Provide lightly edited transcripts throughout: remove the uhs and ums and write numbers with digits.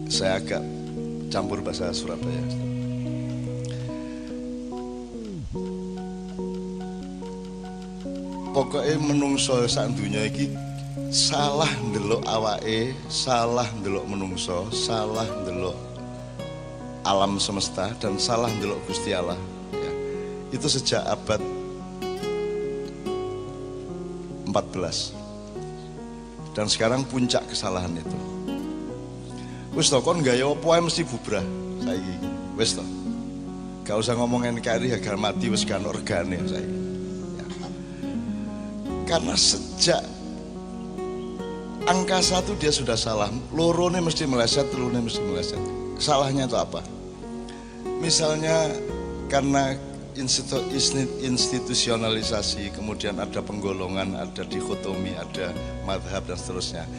saya agak campur bahasa Surabaya. Pokoknya menungso sak dunya iki salah ndelok awake, salah ndelok menungso, salah ndelok alam semesta, dan salah ndelok Gusti Allah ya. Itu sejak abad 14. Dan sekarang puncak kesalahan itu. Wis to kon gaya apa ae mesti bubrah saiki. Wis to. Gak usah ngomong NKRI harga mati wis gak ono regane saiki. Ya. Karena sejak angka 1 dia sudah salah, lorone mesti meleset, telurnya mesti meleset. Salahnya itu apa? Misalnya karena institusionalisasi, kemudian ada penggolongan, ada dikotomi, ada madhab dan seterusnya.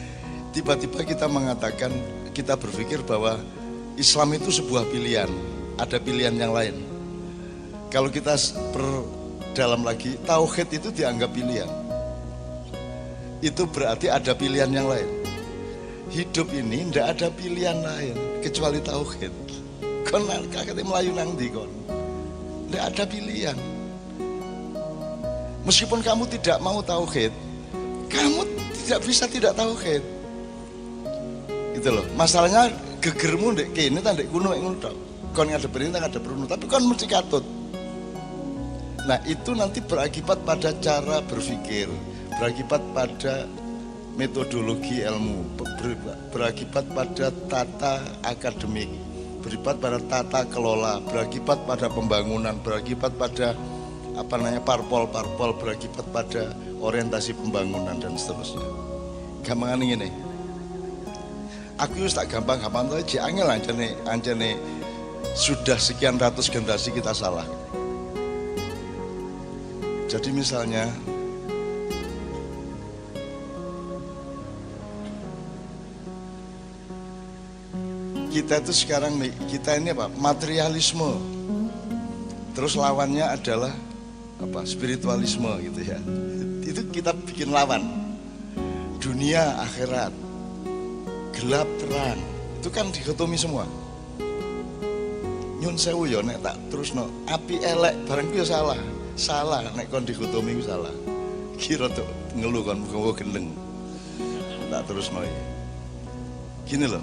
Tiba-tiba kita mengatakan, kita berpikir bahwa Islam itu sebuah pilihan, ada pilihan yang lain. Kalau kita perdalam lagi, tauhid itu dianggap pilihan. Itu berarti ada pilihan yang lain. Hidup ini tidak ada pilihan lain kecuali tauhid. Kon kakek melayu nang ndi kon? Tidak ada pilihan. Meskipun kamu tidak mau tauhid, kamu tidak bisa tidak tauhid. Gitu loh. Masalahnya gegermu ndek kene ta ndek kuno ngono tok. Kon ngadep perintah ngadep runo, tapi kon mesti katut. Nah, itu nanti berakibat pada cara berpikir, berakibat pada metodologi ilmu, berakibat pada tata akademik, berakibat pada tata kelola, berakibat pada pembangunan, berakibat pada parpol-parpol, berakibat pada orientasi pembangunan dan seterusnya. Gampangan ini. Aku wis tak gampang-gampang to aja angel ancene sudah sekian ratus generasi kita salah. Jadi misalnya kita itu sekarang nih, kita ini apa? Materialisme. Terus lawannya adalah apa? Spiritualisme gitu ya. Itu kita bikin lawan. Dunia akhirat, gelap terang. Itu kan dikotomi semua. Nyun sewu ya nek tak terusno, api elek bareng ku ya salah. Salah nek kon dikotomi ku salah. Kira tuh ngeluh kon muga-muga gendeng. Tak terusno ya. Gini loh.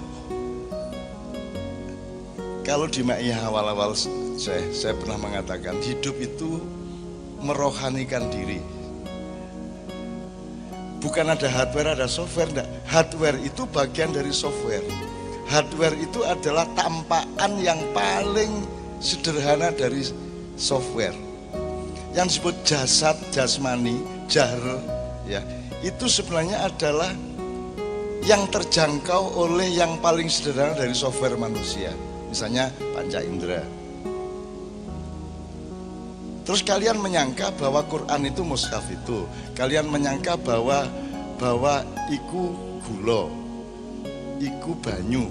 Kalau di Ma'iyah awal-awal saya pernah mengatakan hidup itu merohanikan diri. Bukan ada hardware, ada software, enggak. Hardware itu bagian dari software. Hardware itu adalah tampakan yang paling sederhana dari software. Yang disebut jasad, jasmani, jahr, ya, itu sebenarnya adalah yang terjangkau oleh yang paling sederhana dari software manusia. Misalnya panca indera. Terus kalian menyangka bahwa Quran itu mushaf itu. Kalian menyangka bahwa iku gula, iku banyu.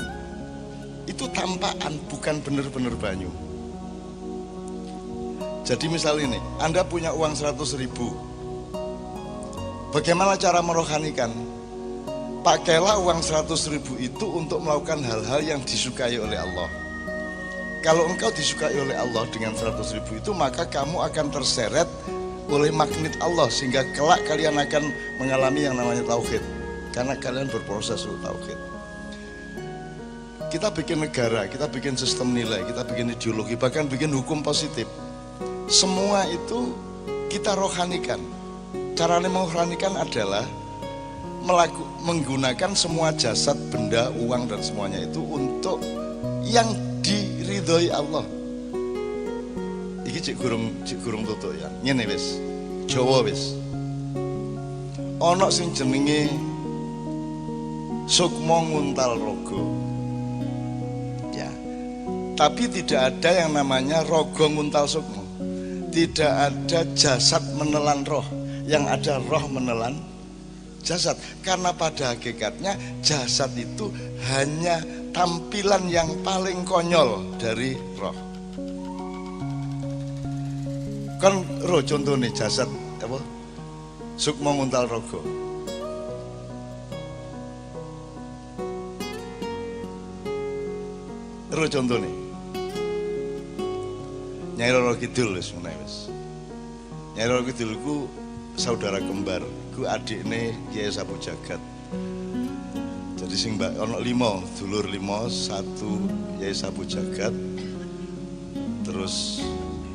Itu tampakan, bukan benar-benar banyu. Jadi misal ini, Anda punya uang 100.000. Bagaimana cara merohanikan? Pakailah uang 100.000 itu untuk melakukan hal-hal yang disukai oleh Allah. Kalau engkau disukai oleh Allah dengan 100.000 itu, maka kamu akan terseret oleh magnet Allah, sehingga kelak kalian akan mengalami yang namanya tauhid, karena kalian berproses untuk tauhid. Kita bikin negara, kita bikin sistem nilai, kita bikin ideologi, bahkan bikin hukum positif. Semua itu kita rohanikan. Caranya merohanikan adalah menggunakan semua jasad, benda, uang dan semuanya itu untuk yang diridhoi Allah. Iki cek gurung tutuk ya. Ngene wis. Jawa wis. Ana sing jenenge Sukma Nguntal Raga. Ya. Tapi tidak ada yang namanya Raga Nguntal Sukma. Tidak ada jasad menelan roh, yang ada roh menelan jasad. Karena pada hakikatnya jasad itu hanya tampilan yang paling konyol dari roh. Kan roh contohnya jasad apa? Sukma Nguntal Raga. Terus contohnya Nyai Roro Kidul wis meneh wis. Nyai Roro Kidul ku saudara kembar, ku adikne Kyai Sapu Jagat. Jadi sing ono 5, dulur 5, 1 Kyai Sapu Jagat. Terus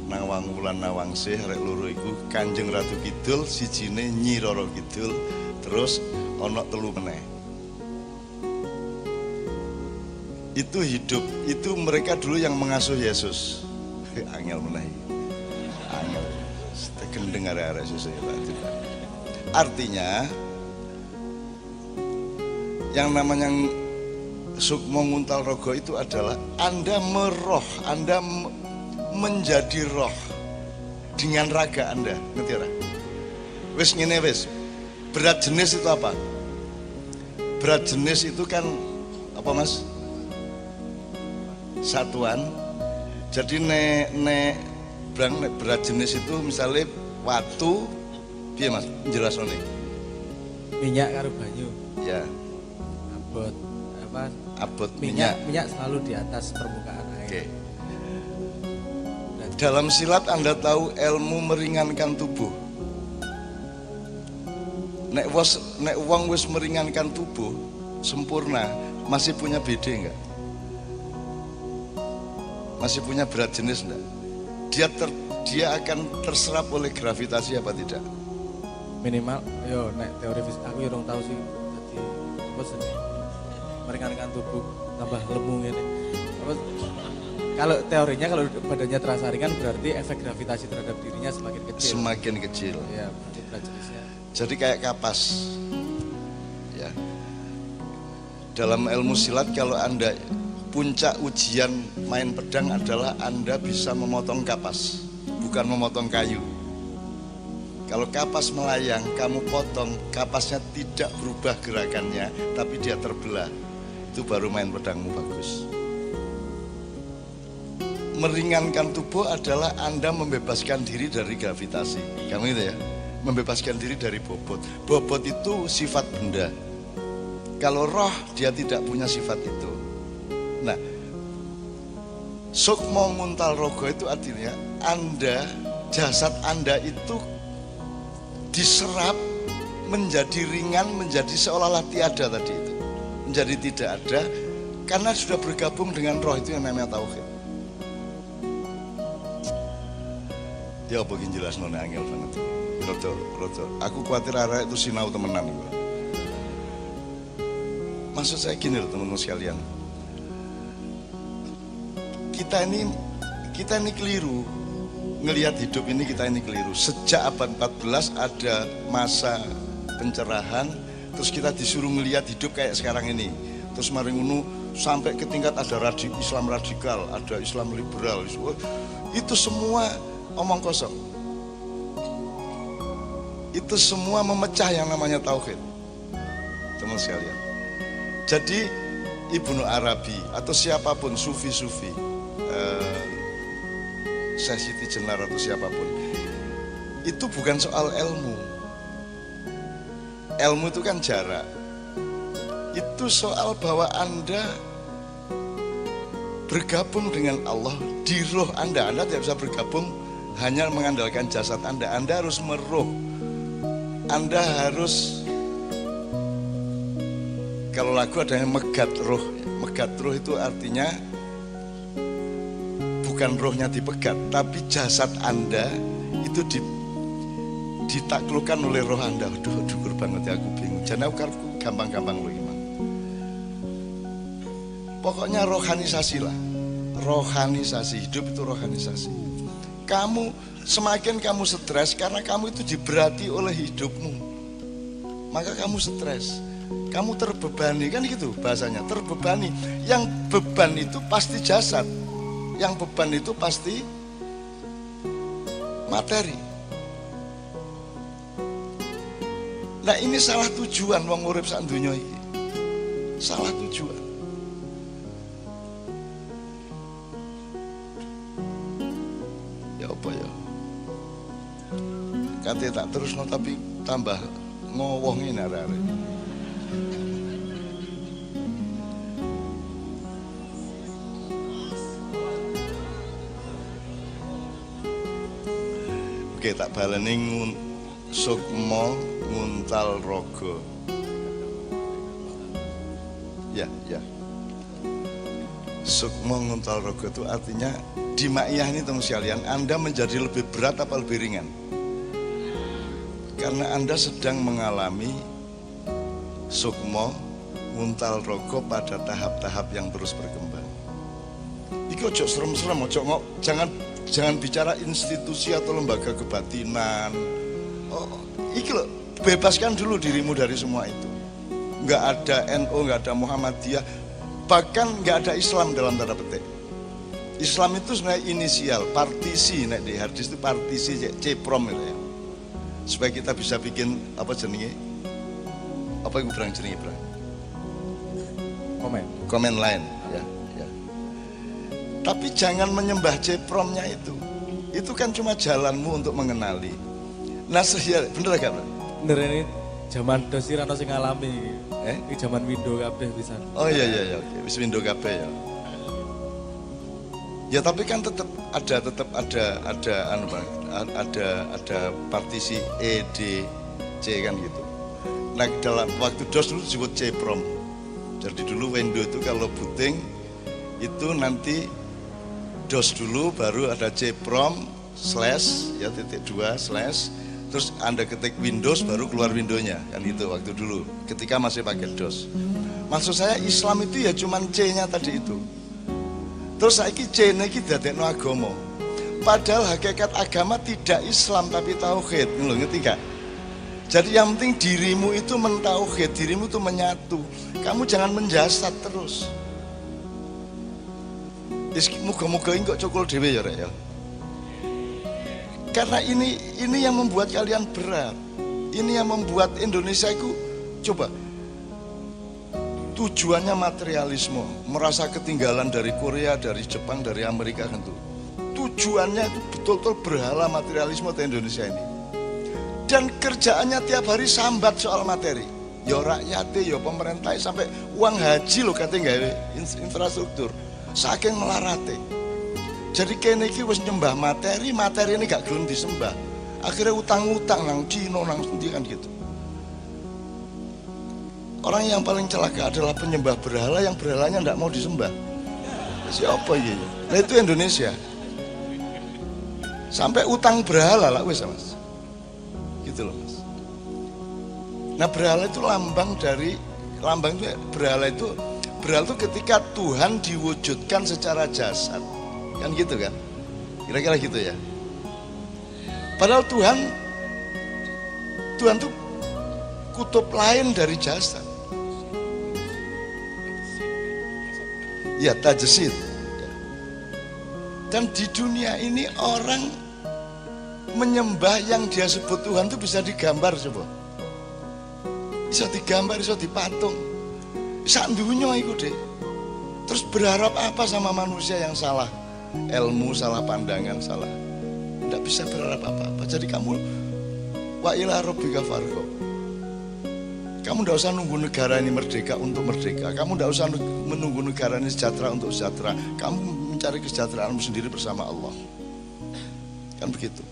Nawang Wulan Nawangsih arek loro iku Kanjeng Ratu Kidul, sijine Nyi Roro Kidul, terus ono 3 meneh. Itu hidup, itu mereka dulu yang mengasuh Yesus. Angel meneh. Angel. Gendeng arek-arek Yesus itu. Artinya yang namanya Sukmo Nguntal Rogo itu adalah Anda meroh, Anda menjadi roh dengan raga Anda, ngerti ora? Wis ngene wis. Berat jenis itu apa? Berat jenis itu kan apa Mas? Satuan. Jadi nek berat jenis itu misalnya watu, piye Mas? Jelasone. Minyak karo banyu. Ya. Abot apa? Abot minyak selalu di atas permukaan air. Oke. Dalam silat Anda tahu ilmu meringankan tubuh. Nek wong wis meringankan tubuh sempurna, masih punya BD enggak? Masih punya berat jenis enggak? Dia akan terserap oleh gravitasi apa tidak? Minimal, yo nek teori fisik aku yo tahu sih. Jadi apa sih? Meringankan tubuh tambah lemu ini. Apa? Kalau teorinya kalau badannya terasa ringan berarti efek gravitasi terhadap dirinya semakin kecil. Semakin kecil. Ya, berat jenisnya. Jadi kayak kapas. Ya. Dalam ilmu silat kalau Anda puncak ujian main pedang adalah Anda bisa memotong kapas, bukan memotong kayu. Kalau kapas melayang, kamu potong, kapasnya tidak berubah gerakannya, tapi dia terbelah. Itu baru main pedangmu bagus. Meringankan tubuh adalah Anda membebaskan diri dari gravitasi. Kamu itu ya, membebaskan diri dari bobot. Bobot itu sifat benda. Kalau roh, dia tidak punya sifat itu. Nah, Sukmo Nguntal Rogo itu artinya Anda, jasad Anda itu diserap menjadi ringan, menjadi seolah-olah tiada tadi itu. Menjadi tidak ada karena sudah bergabung dengan roh itu yang namanya tauhid. Ya apa yang jelas nona angel banget. Roto. Aku khawatir arah itu sinau temenan. Maksud saya gini loh teman-teman sekalian. Kita ini keliru ngelihat hidup ini, kita ini keliru. Sejak abad 14 ada masa pencerahan, terus kita disuruh ngelihat hidup kayak sekarang ini. Terus mari ngono sampai ke tingkat ada Islam radikal, ada Islam liberal. Itu semua omong kosong. Itu semua memecah yang namanya tauhid. Teman sekalian. Jadi Ibnu Arabi atau siapapun sufi-sufi, Syekh Siti Jenar atau siapapun, itu bukan soal ilmu. Ilmu itu kan jarak. Itu soal bahwa Anda bergabung dengan Allah di roh Anda. Anda tidak bisa bergabung hanya mengandalkan jasad Anda. Anda harus meruh. Anda harus, kalau lagu ada yang megat roh. Megat roh itu artinya bukan rohnya dipegat, tapi jasad Anda itu ditaklukkan oleh roh Anda. Aduh, dukur banget ya, aku bingung. Jadi aku gampang-gampang loh gimana. Pokoknya rohanisasi lah. Rohanisasi, hidup itu rohanisasi. Semakin kamu stres karena kamu itu diberati oleh hidupmu, maka kamu stres, kamu terbebani, kan gitu bahasanya, terbebani. Yang beban itu pasti jasad, yang beban itu pasti materi. Nah ini salah tujuan wong urip sak donya iki. Salah tujuan. Ya apa ya? Kate tak terusno tapi tambah ngowoh ngene arek-arek. Oke, tak baleni sukma nguntal raga. Ya. Sukma nguntal raga itu artinya di maiyah ini teman sekalian, Anda menjadi lebih berat apa lebih ringan? Karena Anda sedang mengalami sukma nguntal raga pada tahap-tahap yang terus berkembang. Iki ojo serem-serem, jangan bicara institusi atau lembaga kebatinan. Iki loh, bebaskan dulu dirimu dari semua itu. Nggak ada NU, nggak ada Muhammadiyah, bahkan nggak ada Islam dalam tanda petik. Islam itu sebenarnya inisial, partisi, nek di hadis itu partisi, ceprom itu ya. Supaya kita bisa bikin apa jenenge? Apa yang berang jenenge berang? Komen lain, ya. Tapi jangan menyembah cepromnya itu. Itu kan cuma jalanmu untuk mengenali. Nah, bener gak, Bro? Bener ini zaman dosi rano sing ngalami. Ini zaman window kabeh bisa. Oh iya, oke. Wis window kabeh ya. Ya tapi kan tetap ada partisi E, D, C kan gitu. Nah dalam waktu DOS dulu disebut C-prom. Jadi dulu window itu kalau booting itu nanti DOS dulu baru ada C-prom slash ya .2 slash terus Anda ketik Windows baru keluar Windows-nya kan gitu waktu dulu ketika masih pakai DOS. Maksud saya Islam itu ya cuman C-nya tadi itu. Terus saiki C-ne iki dadekno agama. Padahal hakikat agama tidak Islam tapi tauhid. Lho ngerti gak? Jadi yang penting dirimu itu mentauhid, dirimu itu menyatu. Kamu jangan menjasad terus. Muga-muga ini kok cukul dhewe ya rek ya. Karena ini yang membuat kalian berat. Ini yang membuat Indonesia itu coba tujuannya materialisme, merasa ketinggalan dari Korea, dari Jepang, dari Amerika kan tuh. Tujuannya itu betul-betul berhala materialisme di Indonesia ini. Dan kerjaannya tiap hari sambat soal materi. Ya rakyatnya, ya pemerintah sampai uang haji loh katanya gawe infrastruktur. Saking melarate. Jadi kene iki wis nyembah materi ini gak gelem disembah. Akhirnya utang-utang nang Cina nang sendi kan gitu. Orang yang paling celaka adalah penyembah berhala yang berhalanya ndak mau disembah. Siapa ya? Nah itu Indonesia. Sampai utang berhala lah wis Mas. Gitu loh Mas. Nah berhala itu lambang itu berhala itu ketika Tuhan diwujudkan secara jasad. Kan gitu kan? Kira-kira gitu ya. Padahal Tuhan itu kutub lain dari jasad. Ya tajesid. Dan di dunia ini orang menyembah yang dia sebut Tuhan itu bisa digambar coba. Bisa digambar, bisa dipatung. Sak dunya iku deh. Terus berharap apa sama manusia yang salah ilmu, salah pandangan, salah. Tidak bisa berharap apa-apa. Jadi kamu wa ila rabbika farghab. Kamu tidak usah nunggu negara ini merdeka untuk merdeka. Kamu tidak usah menunggu negara ini sejahtera untuk sejahtera. Kamu mencari kesejahteraanmu sendiri bersama Allah. Kan begitu.